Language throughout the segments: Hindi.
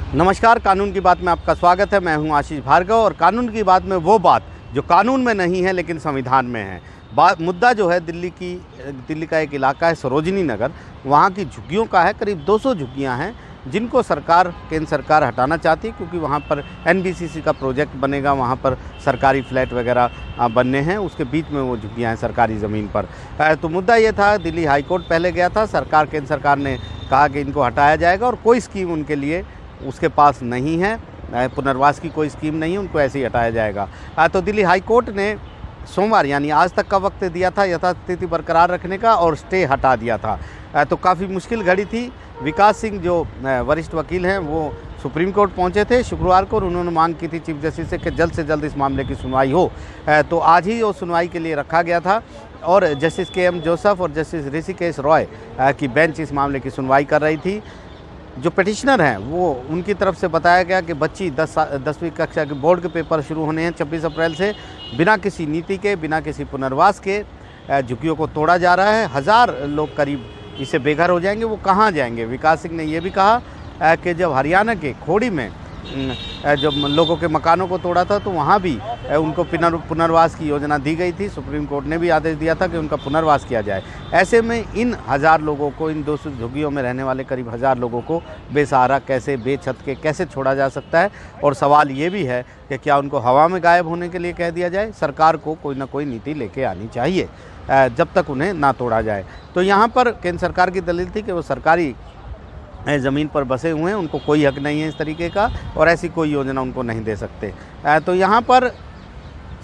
नमस्कार, कानून की बात में आपका स्वागत है। मैं हूं आशीष भार्गव और कानून की बात में वो बात जो कानून में नहीं है लेकिन संविधान में है। मुद्दा जो है दिल्ली का एक इलाका है सरोजिनी नगर, वहां की झुग्गियों का है। करीब 200 झुग्गियां हैं जिनको केंद्र सरकार हटाना चाहती है, क्योंकि वहाँ पर एनबीसीसी का प्रोजेक्ट बनेगा, वहाँ पर सरकारी फ्लैट वगैरह बनने हैं, उसके बीच में वो झुग्गियाँ हैं सरकारी ज़मीन पर। तो मुद्दा ये था, दिल्ली हाई कोर्ट पहले गया था, केंद्र सरकार ने कहा कि इनको हटाया जाएगा और कोई स्कीम उनके लिए उसके पास नहीं है, पुनर्वास की कोई स्कीम नहीं है, उनको ऐसे ही हटाया जाएगा। तो दिल्ली हाई कोर्ट ने सोमवार यानी आज तक का वक्त दिया था यथास्थिति बरकरार रखने का और स्टे हटा दिया था। तो काफ़ी मुश्किल घड़ी थी। विकास सिंह जो वरिष्ठ वकील हैं वो सुप्रीम कोर्ट पहुंचे थे शुक्रवार को और उन्होंने मांग की थी चीफ जस्टिस से कि जल्द से जल्द इस मामले की सुनवाई हो। तो आज ही वो सुनवाई के लिए रखा गया था और जस्टिस के.एम. जोसेफ और जस्टिस ऋषिकेश रॉय की बेंच इस मामले की सुनवाई कर रही थी। जो पिटिशनर हैं वो उनकी तरफ से बताया गया कि बच्ची 10वीं कक्षा के बोर्ड के पेपर शुरू होने हैं 26 अप्रैल से, बिना किसी नीति के, बिना किसी पुनर्वास के झुग्गियों को तोड़ा जा रहा है। 1000 लोग करीब इससे बेघर हो जाएंगे। वो कहाँ जाएंगे? विकास सिंह ने ये भी कहा कि जब हरियाणा के खोड़ी में जब लोगों के मकानों को तोड़ा था तो वहाँ भी उनको पुनर्वास की योजना दी गई थी। सुप्रीम कोर्ट ने भी आदेश दिया था कि उनका पुनर्वास किया जाए। ऐसे में इन 1000 लोगों को, इन 200 झुग्गियों में रहने वाले करीब 1000 लोगों को बेसहारा कैसे, बेछत के कैसे छोड़ा जा सकता है? और सवाल ये भी है कि क्या उनको हवा में गायब होने के लिए कह दिया जाए? सरकार को कोई ना कोई नीति लेके आनी चाहिए जब तक उन्हें ना तोड़ा जाए। तो यहाँ पर केंद्र सरकार की दलील थी कि वो सरकारी ज़मीन पर बसे हुए हैं, उनको कोई हक नहीं है इस तरीके का और ऐसी कोई योजना उनको नहीं दे सकते। तो यहाँ पर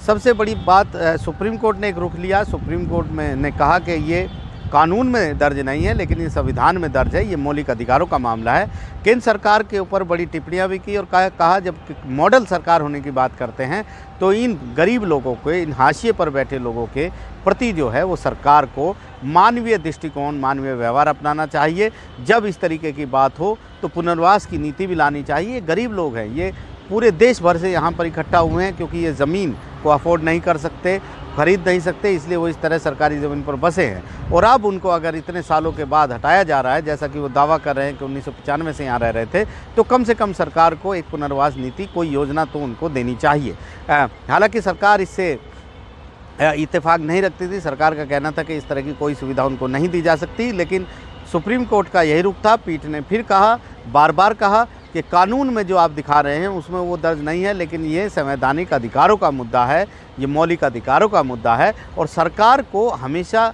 सबसे बड़ी बात, सुप्रीम कोर्ट ने एक रुख लिया। सुप्रीम कोर्ट में ने कहा कि ये कानून में दर्ज नहीं है लेकिन ये संविधान में दर्ज है, ये मौलिक अधिकारों का मामला है। केंद्र सरकार के ऊपर बड़ी टिप्पणियां भी की और कहा जब मॉडल सरकार होने की बात करते हैं तो इन गरीब लोगों को, इन हाशिए पर बैठे लोगों के प्रति जो है वो सरकार को मानवीय दृष्टिकोण, मानवीय व्यवहार अपनाना चाहिए। जब इस तरीके की बात हो तो पुनर्वास की नीति भी लानी चाहिए। गरीब लोग हैं, ये पूरे देश भर से यहाँ पर इकट्ठा हुए हैं क्योंकि ये ज़मीन को अफोर्ड नहीं कर सकते, खरीद नहीं सकते, इसलिए वो इस तरह सरकारी ज़मीन पर बसे हैं। और अब उनको अगर इतने सालों के बाद हटाया जा रहा है, जैसा कि वो दावा कर रहे हैं कि 1995 से यहाँ रह रहे थे, तो कम से कम सरकार को एक पुनर्वास नीति, कोई योजना तो उनको देनी चाहिए। हालांकि सरकार इससे इत्तेफाक नहीं रखती थी। सरकार का कहना था कि इस तरह की कोई सुविधा उनको नहीं दी जा सकती, लेकिन सुप्रीम कोर्ट का यही रुख था। पीठ ने फिर कहा, बार बार कहा कि कानून में जो आप दिखा रहे हैं उसमें वो दर्ज नहीं है, लेकिन ये संवैधानिक अधिकारों का मुद्दा है, ये मौलिक अधिकारों का मुद्दा है और सरकार को हमेशा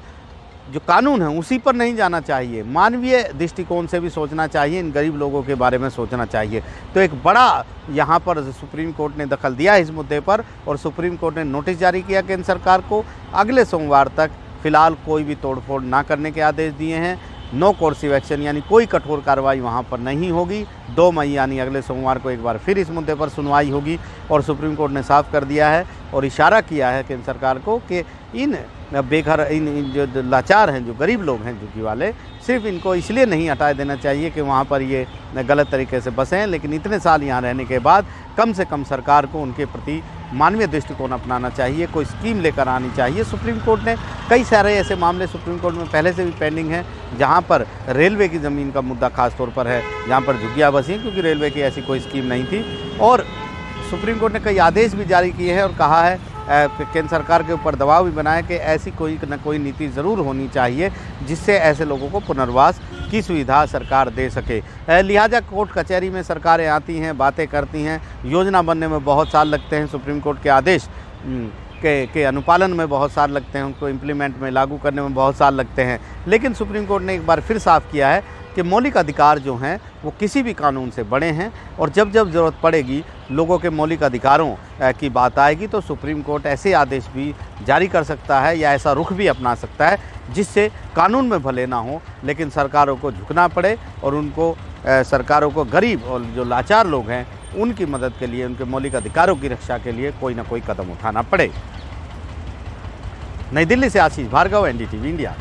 जो कानून है उसी पर नहीं जाना चाहिए, मानवीय दृष्टिकोण से भी सोचना चाहिए, इन गरीब लोगों के बारे में सोचना चाहिए। तो एक बड़ा यहाँ पर सुप्रीम कोर्ट ने दखल दिया इस मुद्दे पर और सुप्रीम कोर्ट ने नोटिस जारी किया केंद्र सरकार को। अगले सोमवार तक फ़िलहाल कोई भी तोड़फोड़ ना करने के आदेश दिए हैं। नो कोर्सिव एक्शन यानी कोई कठोर कार्रवाई वहाँ पर नहीं होगी। 2 मई यानी अगले सोमवार को एक बार फिर इस मुद्दे पर सुनवाई होगी और सुप्रीम कोर्ट ने साफ कर दिया है और इशारा किया है केंद्र सरकार को कि इन बेघर, इन जो लाचार हैं, जो गरीब लोग हैं झुग्गी वाले, सिर्फ इनको इसलिए नहीं हटा देना चाहिए कि वहाँ पर ये गलत तरीके से बसे हैं, लेकिन इतने साल यहाँ रहने के बाद कम से कम सरकार को उनके प्रति मानवीय दृष्टिकोण अपनाना चाहिए, कोई स्कीम लेकर आनी चाहिए। सुप्रीम कोर्ट ने कई सारे ऐसे मामले सुप्रीम कोर्ट में पहले से भी पेंडिंग हैं जहाँ पर रेलवे की ज़मीन का मुद्दा खास तौर पर है, जहाँ पर झुग्गियाँ बसी हैं क्योंकि रेलवे की ऐसी कोई स्कीम नहीं थी। और सुप्रीम कोर्ट ने कई आदेश भी जारी किए हैं और कहा है केंद्र सरकार के ऊपर दबाव भी बनाया कि ऐसी कोई न कोई नीति ज़रूर होनी चाहिए जिससे ऐसे लोगों को पुनर्वास की सुविधा सरकार दे सके। लिहाजा कोर्ट कचहरी में सरकारें आती हैं, बातें करती हैं, योजना बनने में बहुत साल लगते हैं, सुप्रीम कोर्ट के आदेश के अनुपालन में बहुत साल लगते हैं, उनको इम्प्लीमेंट में, लागू करने में बहुत साल लगते हैं। लेकिन सुप्रीम कोर्ट ने एक बार फिर साफ किया है कि मौलिक अधिकार जो हैं वो किसी भी कानून से बड़े हैं और जब जब ज़रूरत पड़ेगी, लोगों के मौलिक अधिकारों की बात आएगी तो सुप्रीम कोर्ट ऐसे आदेश भी जारी कर सकता है या ऐसा रुख भी अपना सकता है जिससे कानून में भले ना हो लेकिन सरकारों को झुकना पड़े और उनको सरकारों को गरीब और जो लाचार लोग हैं उनकी मदद के लिए, उनके मौलिक अधिकारों की रक्षा के लिए कोई ना कोई कदम उठाना पड़े। नई दिल्ली से आशीष भार्गव, NDTV इंडिया।